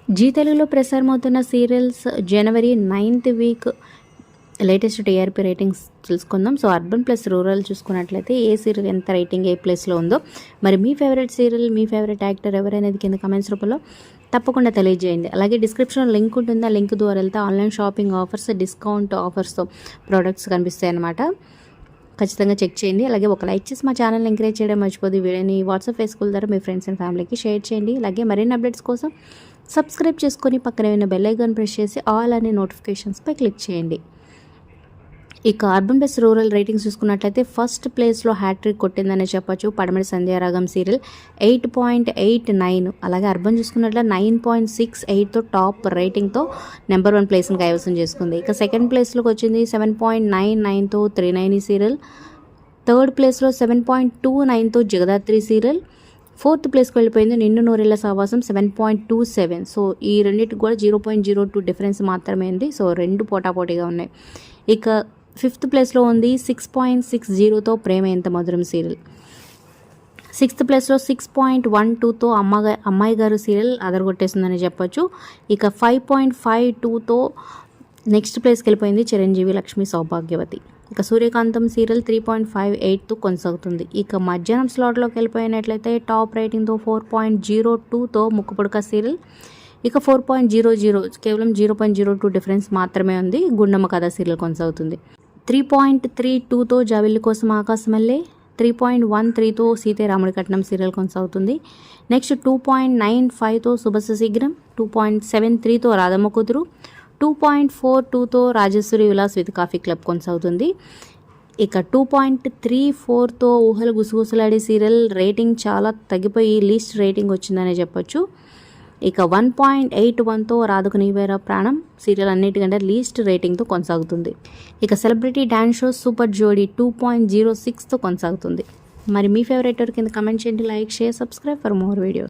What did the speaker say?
G తెలుగులో ప్రసారమవుతున్న serials జనవరి 9th week latest TRP ratings తెలుసుకుందాం. So urban plus rural చూసుకున్నట్లయితే ఏ serial ఎంత రేటింగ్ ఏ ప్లేస్లో ఉందో, మరి మీ ఫేవరెట్ సీరియల్ మీ ఫేవరెట్ యాక్టర్ ఎవరనేది కింద కమెంట్స్ రూపంలో తప్పకుండా తెలియజేయండి. అలాగే డిస్క్రిప్షన్లో లింక్ ఉంటుంది, ఆ లింక్ ద్వారా వెళ్తే ఆన్లైన్ షాపింగ్ ఆఫర్స్, డిస్కౌంట్ ఆఫర్స్తో ప్రోడక్ట్స్ కనిపిస్తాయి అన్నమాట. ఖచ్చితంగా చెక్ చేయండి. అలాగే ఒక లైక్ చేసి మా ఛానల్ని ఎంకరేజ్ చేయడం మర్చిపోదు. వీడియోని వాట్సాప్ ఫేస్బుక్ ద్వారా మీ ఫ్రెండ్స్ అండ్ ఫ్యామిలీకి షేర్ చేయండి. అలాగే మరిన్ని అప్డేట్స్ కోసం సబ్స్క్రైబ్ చేసుకొని పక్కన ఉన్న బెల్ ఐకాన్ ప్రెస్ చేసి ఆల్ అనే నోటిఫికేషన్స్పై క్లిక్ చేయండి. ఇక అర్బన్ ప్లస్ రూరల్ రేటింగ్స్ చూసుకున్నట్లయితే ఫస్ట్ ప్లేస్లో హ్యాట్రిక్ కొట్టిందనే చెప్పొచ్చు. పడమటి సంధ్యారాగం సీరియల్ 8.89. అలాగే అర్బన్ చూసుకున్నట్లయితే 9.68తో టాప్ రేటింగ్తో నెంబర్ 1 ప్లేస్ని కైవసం చేసుకుంది. ఇక సెకండ్ ప్లేస్లోకి వచ్చింది 7.99తో 390 సీరియల్. థర్డ్ ప్లేస్లో 7.29తో జగదాత్రి సీరియల్. ఫోర్త్ ప్లేస్కి వెళ్ళిపోయింది నిన్ను నూరేళ్ల సావాసం 7.27. సో ఈ రెండింటికి కూడా 0.02 డిఫరెన్స్ మాత్రమే ఉంది. సో రెండు పోటాపోటీగా ఉన్నాయి. ఇక ఫిఫ్త్ ప్లేస్లో ఉంది 6.60తో ప్రేమ ఎంత మధురం సీరియల్. సిక్స్త్ ప్లేస్లో 6.12తో అమ్మాయి గారు సీరియల్ అదరగొట్టేస్తుందని చెప్పొచ్చు. ఇక 5.52తో నెక్స్ట్ ప్లేస్కి వెళ్ళిపోయింది చిరంజీవి లక్ష్మి సౌభాగ్యవతి. ఇక సూర్యకాంతం సీరియల్ 3.58తో కొనసాగుతుంది. ఇక మధ్యాహ్నం స్లాట్లోకి వెళ్ళిపోయినట్లయితే టాప్ రేటింగ్తో 4.02తో ముక్కుపుడక సీరియల్. ఇక 4.00 కేవలం 0.02 డిఫరెన్స్ మాత్రమే ఉంది. గుండమ్మ కథ సీరియల్ కొనసాగుతుంది. 3.32తో జావిల్లి కోసం ఆకాశమల్లే. 3.13తో సీతారాముడి కట్నం సీరియల్ కొనసాగుతుంది. నెక్స్ట్ 2.95తో శుభస శీఘ్రం. 2.73తో రాధమ్మ కూతురు. 2.42తో Rajeshwari Vilas with coffee club కొనసాగుతుంది. ఇక 2.34తో ఊహలు గుసగుసలాడే సీరియల్ రేటింగ్ చాలా తగ్గిపోయి లీస్ట్ రేటింగ్ వచ్చిందనే చెప్పొచ్చు. ఇక 1.81తో రాధకు నీవేరా ప్రాణం సీరియల్ అన్నిటికంటే లీస్ట్ రేటింగ్తో కొనసాగుతుంది. ఇక సెలబ్రిటీ డ్యాన్స్ షో సూపర్ జోడీ 2.06తో కొనసాగుతుంది. మరి మీ ఫేవరెట్ కింద కమెంట్ చేయండి, like, share, subscribe for more videos.